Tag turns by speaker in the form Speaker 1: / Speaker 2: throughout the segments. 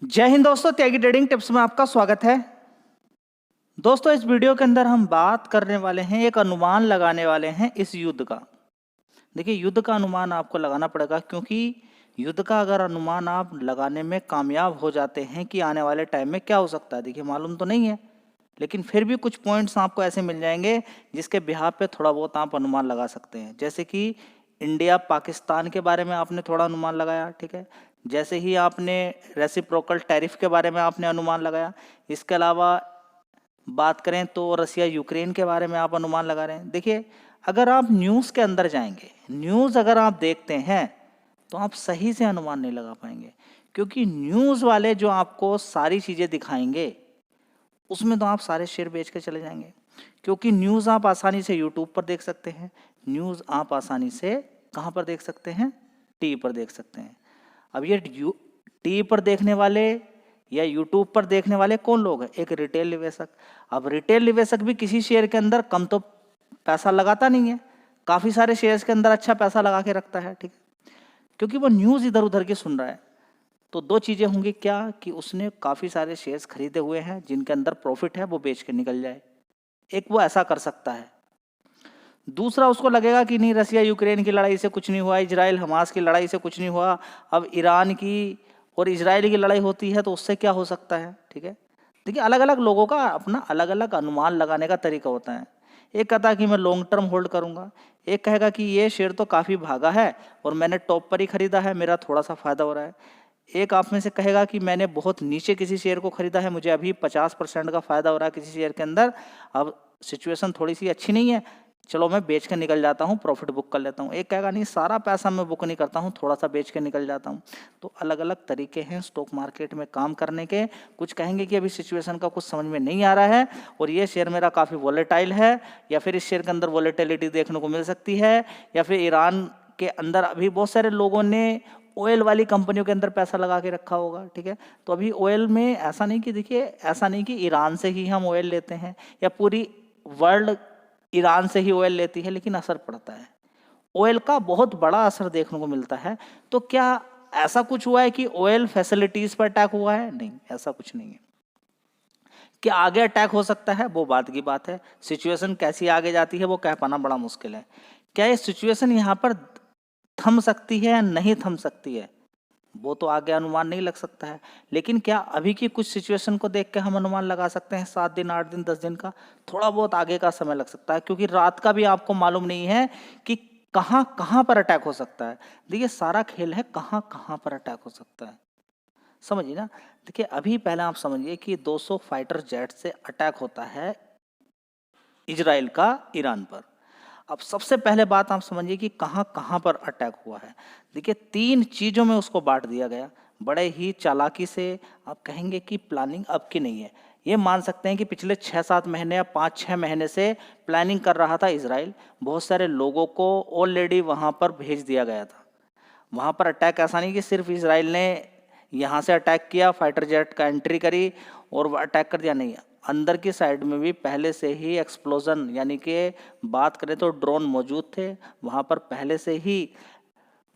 Speaker 1: जय हिंद दोस्तों, त्यागी trading tips में आपका स्वागत है। दोस्तों, इस वीडियो के अंदर हम बात करने वाले हैं, एक अनुमान लगाने वाले हैं इस युद्ध का। देखिए, युद्ध का अनुमान आपको लगाना पड़ेगा, क्योंकि युद्ध का अगर अनुमान आप लगाने में कामयाब हो जाते हैं कि आने वाले टाइम में क्या हो सकता है, देखिए मालूम तो नहीं है, लेकिन फिर भी कुछ पॉइंट्स आपको ऐसे मिल जाएंगे जिसके बिहाफ पे थोड़ा बहुत आप अनुमान लगा सकते हैं। जैसे कि इंडिया पाकिस्तान के बारे में आपने थोड़ा अनुमान लगाया, ठीक है। जैसे ही आपने रेसिप्रोकल टैरिफ के बारे में आपने अनुमान लगाया। इसके अलावा बात करें तो रसिया यूक्रेन के बारे में आप अनुमान लगा रहे हैं। देखिए, अगर आप न्यूज़ के अंदर जाएंगे, न्यूज़ अगर आप देखते हैं तो आप सही से अनुमान नहीं लगा पाएंगे, क्योंकि न्यूज़ वाले जो आपको सारी चीज़ें दिखाएंगे उसमें तो आप सारे शेयर बेच के चले जाएंगे। क्योंकि न्यूज़ आप आसानी से यूट्यूब पर देख सकते हैं, न्यूज़ आप आसानी से कहाँ पर देख सकते हैं, टीवी पर देख सकते हैं। अब ये टीवी पर देखने वाले या यूट्यूब पर देखने वाले कौन लोग हैं? एक रिटेल निवेशक। अब रिटेल निवेशक भी किसी शेयर के अंदर कम तो पैसा लगाता नहीं है, काफ़ी सारे शेयर्स के अंदर अच्छा पैसा लगा के रखता है, ठीक है, क्योंकि वो न्यूज़ इधर उधर की सुन रहा है। तो दो चीज़ें होंगी, क्या कि उसने काफ़ी सारे शेयर्स खरीदे हुए हैं जिनके अंदर प्रॉफिट है, वो बेच के निकल जाए। एक वो ऐसा कर सकता है। दूसरा, उसको लगेगा कि नहीं, रसिया यूक्रेन की लड़ाई से कुछ नहीं हुआ, इजराइल हमास की लड़ाई से कुछ नहीं हुआ, अब ईरान की और इजराइल की लड़ाई होती है तो उससे क्या हो सकता है, ठीक है। देखिए, अलग अलग लोगों का अपना अलग अलग अनुमान लगाने का तरीका होता है। एक कहता है कि मैं लॉन्ग टर्म होल्ड करूंगा, एक कहेगा कि ये शेयर तो काफ़ी भागा है और मैंने टॉप पर ही खरीदा है, मेरा थोड़ा सा फायदा हो रहा है। एक आप में से कहेगा कि मैंने बहुत नीचे किसी शेयर को खरीदा है, मुझे अभी 50% का फायदा हो रहा है किसी शेयर के अंदर, अब सिचुएशन थोड़ी सी अच्छी नहीं है, चलो मैं बेच के निकल जाता हूँ, प्रॉफिट बुक कर लेता हूँ। एक कहेगा नहीं, सारा पैसा मैं बुक नहीं करता हूँ, थोड़ा सा बेच के निकल जाता हूँ। तो अलग अलग तरीके हैं स्टॉक मार्केट में काम करने के। कुछ कहेंगे कि अभी सिचुएशन का कुछ समझ में नहीं आ रहा है और ये शेयर मेरा काफ़ी वॉलेटाइल है, या फिर इस शेयर के अंदर वॉलेटिलिटी देखने को मिल सकती है, या फिर ईरान के अंदर अभी बहुत सारे लोगों ने ऑयल वाली कंपनियों के अंदर पैसा लगा के रखा होगा, ठीक है। तो अभी ऑयल में ऐसा नहीं कि, देखिए ऐसा नहीं कि ईरान से ही हम ऑयल लेते हैं या पूरी वर्ल्ड ईरान से ही ऑयल लेती है, लेकिन असर पड़ता है, ऑयल का बहुत बड़ा असर देखने को मिलता है। तो क्या ऐसा कुछ हुआ है कि ऑयल फैसिलिटीज पर अटैक हुआ है? नहीं, ऐसा कुछ नहीं है। क्या आगे अटैक हो सकता है? वो बात की बात है, सिचुएशन कैसी आगे जाती है वो कह पाना बड़ा मुश्किल है। क्या ये सिचुएशन यहाँ पर थम सकती है या नहीं थम सकती है, वो तो आगे अनुमान नहीं लग सकता है। लेकिन क्या अभी की कुछ सिचुएशन को देख के हम अनुमान लगा सकते हैं? 7 दिन, 8 दिन, 10 दिन का, थोड़ा बहुत आगे का समय लग सकता है, क्योंकि रात का भी आपको मालूम नहीं है कि कहाँ कहाँ पर अटैक हो सकता है। देखिए, सारा खेल है कहाँ कहाँ पर अटैक हो सकता है, समझिए ना। देखिए, अभी पहले आप समझिए कि 200 फाइटर जेट से अटैक होता है इजराइल का ईरान पर। अब सबसे पहले बात आप समझिए कि कहाँ कहाँ पर अटैक हुआ है। देखिए, 3 चीज़ों में उसको बांट दिया गया, बड़े ही चालाकी से। आप कहेंगे कि प्लानिंग अब की नहीं है, ये मान सकते हैं कि पिछले 6-7 महीने या 5-6 महीने से प्लानिंग कर रहा था इजराइल। बहुत सारे लोगों को ऑलरेडी वहाँ पर भेज दिया गया था। वहाँ पर अटैक ऐसा नहीं कि सिर्फ इजराइल ने यहाँ से अटैक किया, फाइटर जेट का एंट्री करी और अटैक कर दिया, नहीं। अंदर की साइड में भी पहले से ही एक्सप्लोजन, यानी कि बात करें तो ड्रोन मौजूद थे वहाँ पर, पहले से ही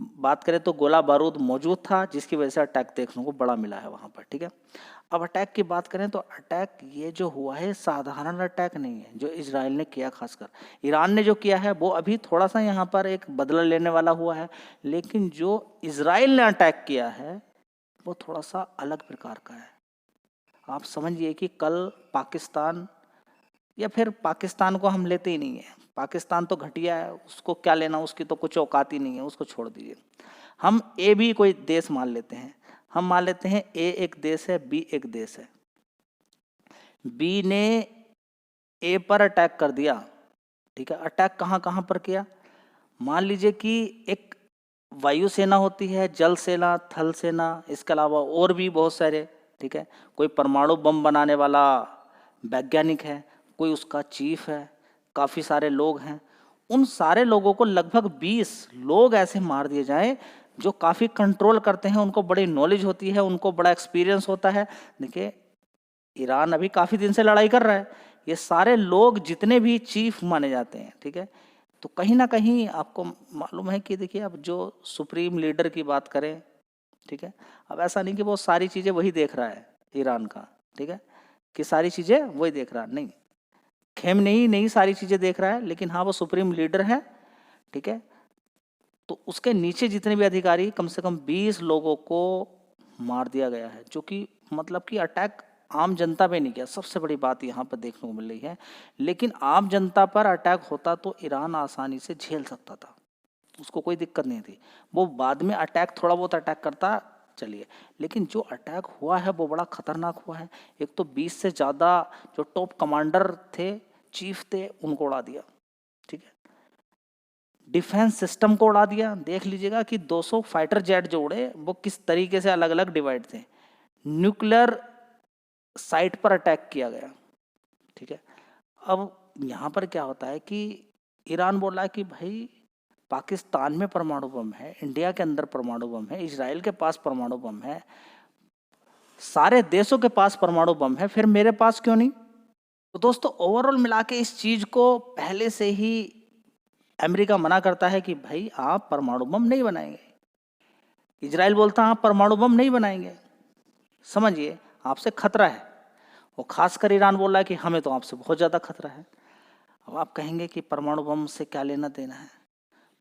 Speaker 1: बात करें तो गोला बारूद मौजूद था, जिसकी वजह से अटैक देखने को बड़ा मिला है वहाँ पर, ठीक है। अब अटैक की बात करें तो अटैक ये जो हुआ है साधारण अटैक नहीं है जो इजराइल ने किया, खासकर ईरान ने जो किया है वो अभी थोड़ा सा यहाँ पर एक बदला लेने वाला हुआ है, लेकिन जो इजराइल ने अटैक किया है वो थोड़ा सा अलग प्रकार का है। आप समझिए कि कल पाकिस्तान, या फिर पाकिस्तान को हम लेते ही नहीं है, पाकिस्तान तो घटिया है, उसको क्या लेना, उसकी तो कुछ औकात ही नहीं है, उसको छोड़ दीजिए। हम ए भी कोई देश मान लेते हैं, हम मान लेते हैं ए एक देश है, बी एक देश है। बी ने ए पर अटैक कर दिया, ठीक है। अटैक कहाँ कहाँ पर किया? मान लीजिए कि एक वायुसेना होती है, जल सेना, थल सेना, इसके अलावा और भी बहुत सारे, ठीक है। कोई परमाणु बम बनाने वाला वैज्ञानिक है, कोई उसका चीफ है, काफ़ी सारे लोग हैं। उन सारे लोगों को लगभग 20 लोग ऐसे मार दिए जाएं जो काफ़ी कंट्रोल करते हैं, उनको बड़ी नॉलेज होती है, उनको बड़ा एक्सपीरियंस होता है। देखिए, ईरान अभी काफ़ी दिन से लड़ाई कर रहा है, ये सारे लोग जितने भी चीफ माने जाते हैं, ठीक है। तो कहीं ना कहीं आपको मालूम है कि देखिए, अब जो सुप्रीम लीडर की बात करें ठीक है। अब ऐसा नहीं कि वो सारी चीज़ें वही देख रहा है ईरान का, ठीक है, कि सारी चीज़ें वही देख रहा है, नहीं, खेमनेई नहीं सारी चीज़ें देख रहा है, लेकिन हाँ वो सुप्रीम लीडर है, ठीक है। तो उसके नीचे जितने भी अधिकारी, कम से कम 20 लोगों को मार दिया गया है, जो कि मतलब कि अटैक आम जनता पे नहीं किया, सबसे बड़ी बात यहाँ पर देखने को मिल रही है। लेकिन आम जनता पर अटैक होता तो ईरान आसानी से झेल सकता था, उसको कोई दिक्कत नहीं थी। वो बाद में अटैक थोड़ा बहुत अटैक करता, चलिए, लेकिन जो अटैक हुआ है वो बड़ा खतरनाक हुआ है। एक तो 20 से ज़्यादा जो टॉप कमांडर थे, चीफ थे, उनको उड़ा दिया, ठीक है। डिफेंस सिस्टम को उड़ा दिया। देख लीजिएगा कि 200 फाइटर जेट जो उड़े वो किस तरीके से अलग अलग डिवाइड थे। न्यूक्लियर साइट पर अटैक किया गया, ठीक है। अब यहाँ पर क्या होता है कि ईरान बोला कि भाई पाकिस्तान में परमाणु बम है, इंडिया के अंदर परमाणु बम है, इजराइल के पास परमाणु बम है, सारे देशों के पास परमाणु बम है, फिर मेरे पास क्यों नहीं। तो दोस्तों ओवरऑल मिला के इस चीज को पहले से ही अमेरिका मना करता है कि भाई आप परमाणु बम नहीं बनाएंगे। इजराइल बोलता है आप परमाणु बम नहीं बनाएंगे, समझिए आपसे खतरा है। वो खासकर ईरान बोल रहा है कि हमें तो आपसे बहुत ज़्यादा खतरा है। अब आप कहेंगे कि परमाणु बम से क्या लेना देना है,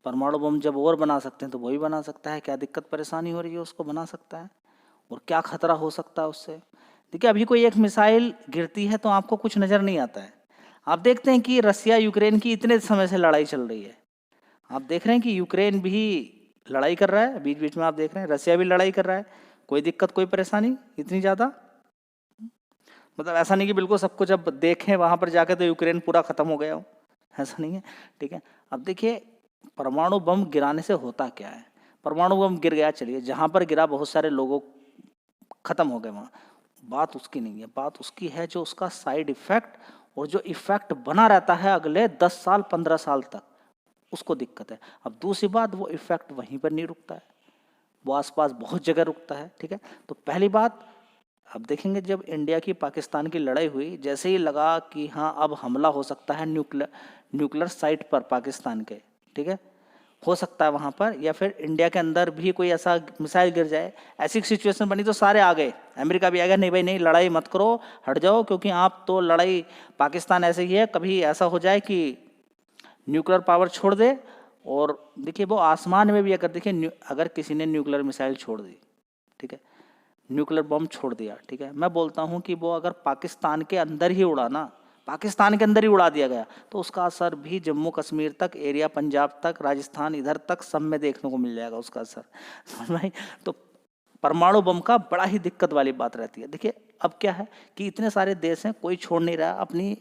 Speaker 1: परमाणु बम जब और बना सकते हैं तो वही बना सकता है, क्या दिक्कत परेशानी हो रही है, उसको बना सकता है, और क्या खतरा हो सकता है उससे। देखिए अभी कोई एक मिसाइल गिरती है तो आपको कुछ नज़र नहीं आता है। आप देखते हैं कि रसिया यूक्रेन की इतने समय से लड़ाई चल रही है, आप देख रहे हैं कि यूक्रेन भी लड़ाई कर रहा है, बीच बीच में आप देख रहे हैं रसिया भी लड़ाई कर रहा है, कोई दिक्कत कोई परेशानी इतनी ज़्यादा, मतलब ऐसा नहीं कि बिल्कुल सब कुछ अब देखें वहाँ पर जाके तो यूक्रेन पूरा ख़त्म हो गया हो, ऐसा नहीं है, ठीक है। अब देखिए परमाणु बम गिराने से होता क्या है, परमाणु बम गिर गया, चलिए जहाँ पर गिरा बहुत सारे लोगों ख़त्म हो गए वहाँ, बात उसकी नहीं है, बात उसकी है जो उसका साइड इफ़ेक्ट और जो इफ़ेक्ट बना रहता है अगले 10 साल 15 साल तक, उसको दिक्कत है। अब दूसरी बात, वो इफ़ेक्ट वहीं पर नहीं रुकता है, वो आसपास बहुत जगह रुकता है, ठीक है। तो पहली बात, अब देखेंगे जब इंडिया की पाकिस्तान की लड़ाई हुई, जैसे ही लगा कि हाँ अब हमला हो सकता है न्यूक्लियर साइट पर पाकिस्तान के, ठीक है, हो सकता है वहाँ पर, या फिर इंडिया के अंदर भी कोई ऐसा मिसाइल गिर जाए, ऐसी सिचुएशन बनी तो सारे आ गए, अमेरिका भी आ गया, नहीं भाई नहीं लड़ाई मत करो, हट जाओ, क्योंकि आप तो लड़ाई, पाकिस्तान ऐसे ही है, कभी ऐसा हो जाए कि न्यूक्लियर पावर छोड़ दे। और देखिए वो आसमान में भी अगर देखिए अगर किसी ने न्यूक्लियर मिसाइल छोड़ दी, ठीक है, न्यूक्लियर बम छोड़ दिया, ठीक है, मैं बोलता हूँ कि वो अगर पाकिस्तान के अंदर ही उड़ा ना, पाकिस्तान के अंदर ही उड़ा दिया गया, तो उसका असर भी जम्मू कश्मीर तक, एरिया पंजाब तक, राजस्थान इधर तक सब में देखने को मिल जाएगा उसका असर, समझ में आई? तो परमाणु बम का बड़ा ही दिक्कत वाली बात रहती है। देखिए अब क्या है कि इतने सारे देश हैं, कोई छोड़ नहीं रहा, अपनी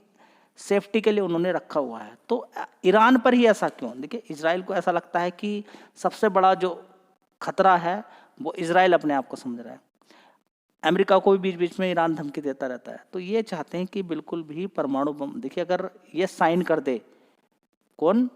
Speaker 1: सेफ्टी के लिए उन्होंने रखा हुआ है। तो ईरान पर ही ऐसा क्यों? देखिए इजराइल को ऐसा लगता है कि सबसे बड़ा जो खतरा है वो इजराइल अपने आप को समझ रहा है, अमेरिका को भी बीच बीच में ईरान धमकी देता रहता है, तो ये चाहते हैं कि बिल्कुल भी परमाणु बम, देखिए अगर ये साइन कर दे कौन,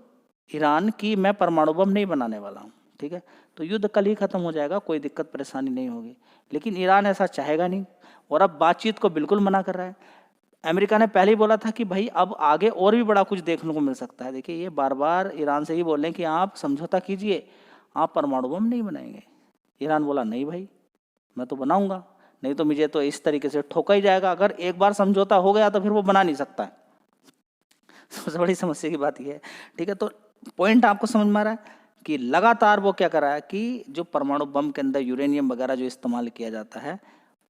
Speaker 1: ईरान, की मैं परमाणु बम नहीं बनाने वाला हूँ, ठीक है, तो युद्ध कल ही खत्म हो जाएगा, कोई दिक्कत परेशानी नहीं होगी। लेकिन ईरान ऐसा चाहेगा नहीं, और अब बातचीत को बिल्कुल मना कर रहा है। अमेरिका ने पहले ही बोला था कि भाई अब आगे और भी बड़ा कुछ देखने को मिल सकता है। देखिए ये बार बार ईरान से ही बोल रहे हैं कि आप समझौता कीजिए, आप परमाणु बम नहीं बनाएंगे। ईरान बोला नहीं भाई मैं तो बनाऊंगा, नहीं तो मुझे तो इस तरीके से ठोका ही जाएगा, अगर एक बार समझौता हो गया तो फिर वो बना नहीं सकता है। सबसे बड़ी समस्या की बात यह है, ठीक है। तो पॉइंट आपको समझ में आ रहा है कि लगातार वो क्या कर रहा है कि जो परमाणु बम के अंदर यूरेनियम वगैरह जो इस्तेमाल किया जाता है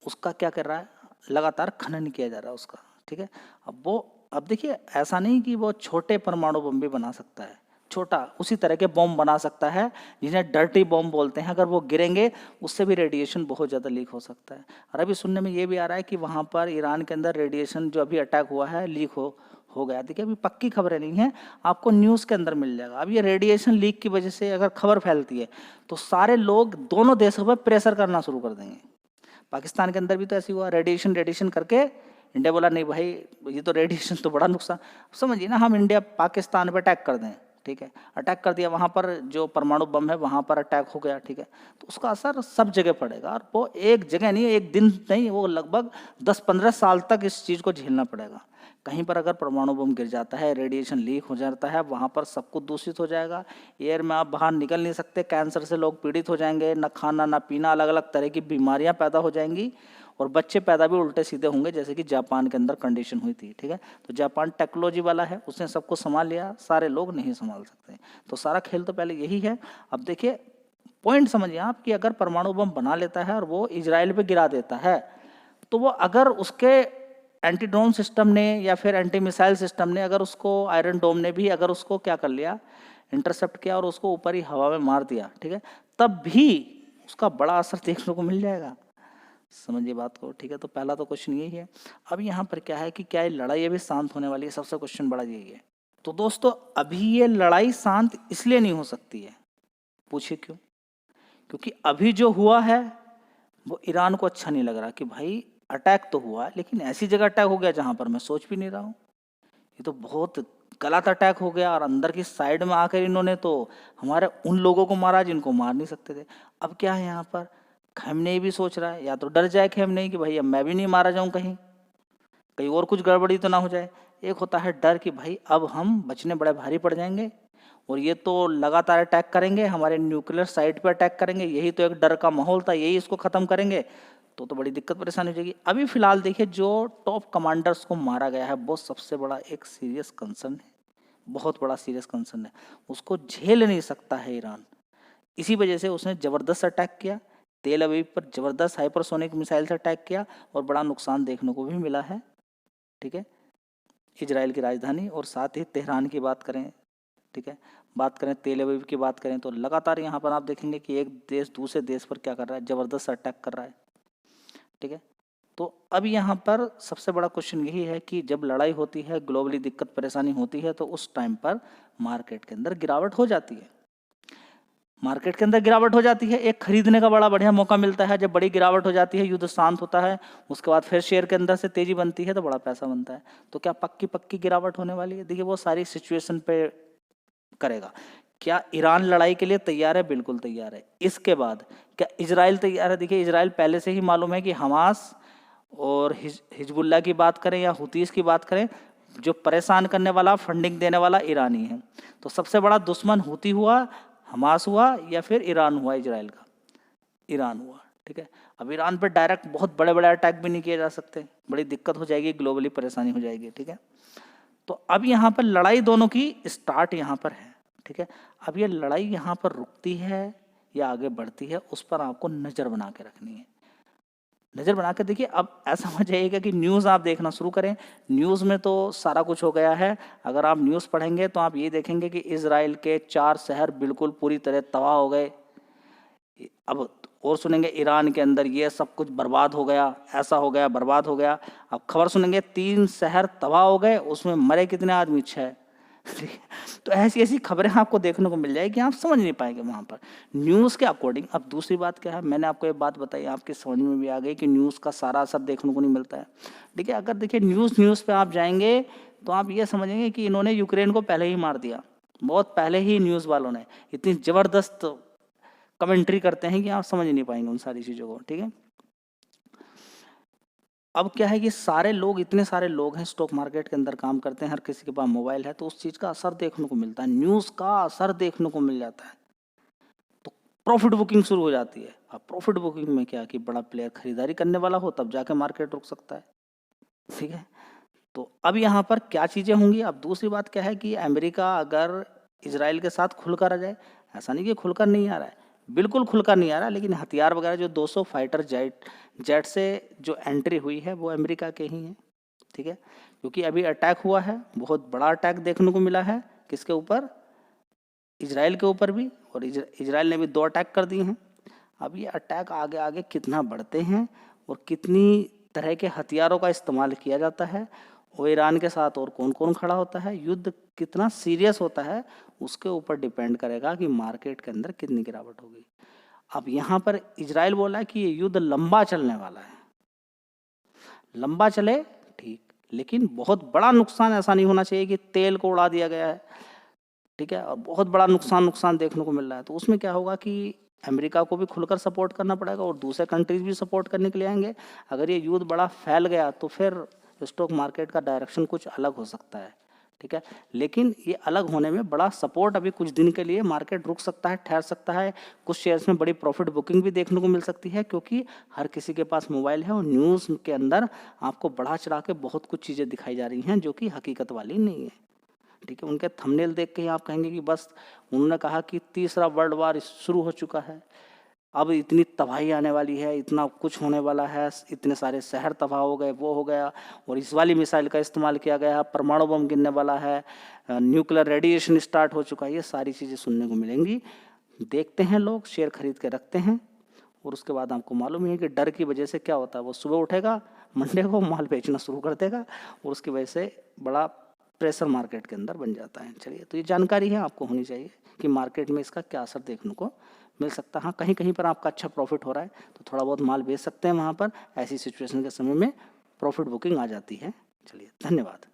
Speaker 1: उसका क्या कर रहा है, लगातार खनन किया जा रहा है उसका, ठीक है। अब देखिए ऐसा नहीं कि वो छोटे परमाणु बम भी बना सकता है, छोटा उसी तरह के बॉम्ब बना सकता है जिन्हें डर्टी बॉम्ब बोलते हैं, अगर वो गिरेंगे उससे भी रेडिएशन बहुत ज़्यादा लीक हो सकता है। और अभी सुनने में ये भी आ रहा है कि वहाँ पर ईरान के अंदर रेडिएशन जो अभी अटैक हुआ है लीक हो गया। देखिए अभी पक्की खबरें नहीं है, आपको न्यूज़ के अंदर मिल जाएगा। अब ये रेडिएशन लीक की वजह से अगर खबर फैलती है तो सारे लोग दोनों देशों पर प्रेशर करना शुरू कर देंगे। पाकिस्तान के अंदर भी तो ऐसी हुआ, रेडिएशन करके इंडिया बोला नहीं भाई ये तो रेडिएशन तो बड़ा नुकसान, समझिए ना, हम इंडिया पाकिस्तान पर अटैक कर दें, ठीक है, अटैक कर दिया, वहाँ पर जो परमाणु बम है वहाँ पर अटैक हो गया, ठीक है, तो उसका असर सब जगह पड़ेगा। और वो एक जगह नहीं, एक दिन नहीं, वो लगभग 10-15 साल तक इस चीज़ को झेलना पड़ेगा। कहीं पर अगर परमाणु बम गिर जाता है, रेडिएशन लीक हो जाता है, वहाँ पर सब कुछ दूषित हो जाएगा। एयर में आप बाहर निकल नहीं सकते, कैंसर से लोग पीड़ित हो जाएंगे, ना खाना ना पीना, अलग अलग तरह की बीमारियां पैदा हो जाएंगी और बच्चे पैदा भी उल्टे सीधे होंगे, जैसे कि जापान के अंदर कंडीशन हुई थी। ठीक है, तो जापान टेक्नोलॉजी वाला है, उसने सबको संभाल लिया, सारे लोग नहीं संभाल सकते। तो सारा खेल तो पहले यही है। अब देखिए पॉइंट समझिए आप कि अगर परमाणु बम बना लेता है और वो इजराइल पे गिरा देता है, तो वो अगर उसके एंटी ड्रोन सिस्टम ने या फिर एंटी मिसाइल सिस्टम ने अगर उसको, आयरन डोम ने भी अगर उसको क्या कर लिया, इंटरसेप्ट किया और उसको ऊपर ही हवा में मार दिया, ठीक है, तब भी उसका बड़ा असर देखने को मिल जाएगा। समझिए बात को। ठीक है, तो पहला तो क्वेश्चन यही है। अब यहाँ पर क्या है कि क्या ये लड़ाई अभी शांत होने वाली है, सबसे क्वेश्चन बड़ा यही है। तो दोस्तों अभी ये लड़ाई शांत इसलिए नहीं हो सकती है, पूछिए क्यों? क्योंकि अभी जो हुआ है वो ईरान को अच्छा नहीं लग रहा कि भाई अटैक तो हुआ, लेकिन ऐसी जगह अटैक हो गया जहां पर मैं सोच भी नहीं रहा हूँ। ये तो बहुत गलत अटैक हो गया और अंदर की साइड में आकर इन्होंने तो हमारे उन लोगों को मारा जिनको मार नहीं सकते थे। अब क्या है यहाँ पर, खैमनेई भी सोच रहा है, या तो डर जाए खैमनेई कि भाई अब मैं भी नहीं मारा जाऊं, कहीं कहीं और कुछ गड़बड़ी तो ना हो जाए। एक होता है डर कि भाई अब हम बचने बड़े भारी पड़ जाएंगे और ये तो लगातार अटैक करेंगे, हमारे न्यूक्लियर साइट पे अटैक करेंगे, यही तो एक डर का माहौल था, यही इसको ख़त्म करेंगे तो बड़ी दिक्कत परेशानी हो जाएगी। अभी फिलहाल देखिए जो टॉप कमांडर्स को मारा गया है वो सबसे बड़ा एक सीरियस कंसर्न है, बहुत बड़ा सीरियस कंसर्न है, उसको झेल नहीं सकता है ईरान। इसी वजह से उसने ज़बरदस्त अटैक किया, तेल अवीव पर ज़बरदस्त हाइपरसोनिक मिसाइल से अटैक किया और बड़ा नुकसान देखने को भी मिला है। ठीक है, इजराइल की राजधानी और साथ ही तेहरान की बात करें, ठीक है, बात करें तेल अवीव की बात करें, तो लगातार यहाँ पर आप देखेंगे कि एक देश दूसरे देश पर क्या कर रहा है, ज़बरदस्त अटैक कर रहा है। ठीक है, तो अब यहाँ पर सबसे बड़ा क्वेश्चन यही है कि जब लड़ाई होती है, ग्लोबली दिक्कत परेशानी होती है, तो उस टाइम पर मार्केट के अंदर गिरावट हो जाती है। मार्केट के अंदर गिरावट हो जाती है, एक खरीदने का बड़ा बढ़िया मौका मिलता है। जब बड़ी गिरावट हो जाती है, युद्ध शांत होता है, उसके बाद फिर शेयर के अंदर से तेजी बनती है तो बड़ा पैसा बनता है। तो क्या पक्की पक्की गिरावट होने वाली है? देखिए वो सारी सिचुएशन पे करेगा। क्या ईरान लड़ाई के लिए तैयार है? बिल्कुल तैयार है। इसके बाद क्या इजराइल तैयार है? देखिए इजराइल पहले से ही मालूम है कि हमास और हिजबुल्लाह की बात करें या हुतीस की बात करें, जो परेशान करने वाला, फंडिंग देने वाला ईरानी है। तो सबसे बड़ा दुश्मन हुती हुआ, हमास हुआ, या फिर ईरान हुआ, इजराइल का ईरान हुआ। ठीक है, अब ईरान पर डायरेक्ट बहुत बड़े बड़े अटैक भी नहीं किए जा सकते, बड़ी दिक्कत हो जाएगी, ग्लोबली परेशानी हो जाएगी। ठीक है, तो अब यहाँ पर लड़ाई दोनों की स्टार्ट यहाँ पर है। ठीक है, अब ये लड़ाई यहाँ पर रुकती है या आगे बढ़ती है, उस पर आपको नज़र बना के रखनी है। नज़र बना के देखिए। अब ऐसा समझ जाइएगा कि न्यूज़ आप देखना शुरू करें, न्यूज़ में तो सारा कुछ हो गया है। अगर आप न्यूज़ पढ़ेंगे तो आप ये देखेंगे कि इजराइल के 4 शहर बिल्कुल पूरी तरह तबाह हो गए। अब और सुनेंगे ईरान के अंदर ये सब कुछ बर्बाद हो गया, ऐसा हो गया, बर्बाद हो गया। अब खबर सुनेंगे 3 शहर तबाह हो गए, उसमें मरे कितने आदमी? 6। तो ऐसी ऐसी खबरें आपको देखने को मिल जाएगी, आप समझ नहीं पाएंगे वहाँ पर न्यूज़ के अकॉर्डिंग। अब दूसरी बात क्या है, मैंने आपको ये बात बताई, आपकी समझ में भी आ गई कि न्यूज़ का सारा असर देखने को नहीं मिलता है। देखिए अगर देखिए न्यूज़ पे आप जाएंगे तो आप ये समझेंगे कि इन्होंने यूक्रेन को पहले ही मार दिया, बहुत पहले ही न्यूज़ वालों ने इतनी ज़बरदस्त कमेंट्री करते हैं कि आप समझ नहीं पाएंगे उन सारी चीज़ों को। ठीक है, अब क्या है कि सारे लोग, इतने सारे लोग हैं स्टॉक मार्केट के अंदर काम करते हैं, हर किसी के पास मोबाइल है, तो उस चीज़ का असर देखने को मिलता है, न्यूज़ का असर देखने को मिल जाता है, तो प्रॉफिट बुकिंग शुरू हो जाती है। अब प्रॉफिट बुकिंग में क्या कि बड़ा प्लेयर खरीदारी करने वाला हो तब जाके मार्केट रुक सकता है। ठीक है, तो अब यहाँ पर क्या चीज़ें होंगी। अब दूसरी बात क्या है कि अमेरिका अगर इजराइल के साथ खुलकर आ जाए, ऐसा नहीं कि खुलकर नहीं आ रहा है, बिल्कुल खुलकर नहीं आ रहा, लेकिन हथियार वगैरह जो 200 फाइटर जेट से जो एंट्री हुई है वो अमेरिका के ही हैं। ठीक है, क्योंकि अभी अटैक हुआ है, बहुत बड़ा अटैक देखने को मिला है, किसके ऊपर? इजराइल के ऊपर भी, और इजराइल ने भी 2 अटैक कर दिए हैं। अब ये अटैक आगे आगे कितना बढ़ते हैं और कितनी तरह के हथियारों का इस्तेमाल किया जाता है, और ईरान के साथ और कौन कौन खड़ा होता है, युद्ध कितना सीरियस होता है, उसके ऊपर डिपेंड करेगा कि मार्केट के अंदर कितनी गिरावट होगी। अब यहाँ पर इजराइल बोला है कि ये युद्ध लंबा चलने वाला है, लंबा चले ठीक, लेकिन बहुत बड़ा नुकसान ऐसा नहीं होना चाहिए कि तेल को उड़ा दिया गया है। ठीक है, और बहुत बड़ा नुकसान देखने को मिल रहा है, तो उसमें क्या होगा कि अमेरिका को भी खुलकर सपोर्ट करना पड़ेगा और दूसरे कंट्रीज भी सपोर्ट करने के लिए आएंगे। अगर ये युद्ध बड़ा फैल गया तो फिर स्टॉक मार्केट का डायरेक्शन कुछ अलग हो सकता है, ठीक है। लेकिन ये अलग होने में बड़ा सपोर्ट, अभी कुछ दिन के लिए मार्केट रुक सकता है, ठहर सकता है। कुछ शेयर्स में बड़ी प्रॉफिट बुकिंग भी देखने को मिल सकती है, क्योंकि हर किसी के पास मोबाइल है और न्यूज़ के अंदर आपको बढ़ा चढ़ा के बहुत कुछ चीज़ें दिखाई जा रही हैं जो कि हकीकत वाली नहीं है, ठीक है। उनके थंबनेल देख के ही आप कहेंगे कि बस उन्होंने कहा कि तीसरा वर्ल्ड वार शुरू हो चुका है, अब इतनी तबाही आने वाली है, इतना कुछ होने वाला है, इतने सारे शहर तबाह हो गए, वो हो गया, और इस वाली मिसाइल का इस्तेमाल किया गया, परमाणु बम गिरने वाला है, न्यूक्लियर रेडिएशन स्टार्ट हो चुका है। ये सारी चीज़ें सुनने को मिलेंगी। देखते हैं लोग, शेयर खरीद के रखते हैं, और उसके बाद आपको मालूम ही है कि डर की वजह से क्या होता है, वो सुबह उठेगा मंडे को माल बेचना शुरू कर देगा, और उसकी वजह से बड़ा प्रेशर मार्केट के अंदर बन जाता है। चलिए, तो ये जानकारी है, आपको होनी चाहिए कि मार्केट में इसका क्या असर देखने को मिल सकता है। हाँ, कहीं कहीं पर आपका अच्छा प्रॉफिट हो रहा है तो थोड़ा बहुत माल बेच सकते हैं, वहाँ पर ऐसी सिचुएशन के समय में प्रॉफिट बुकिंग आ जाती है। चलिए, धन्यवाद।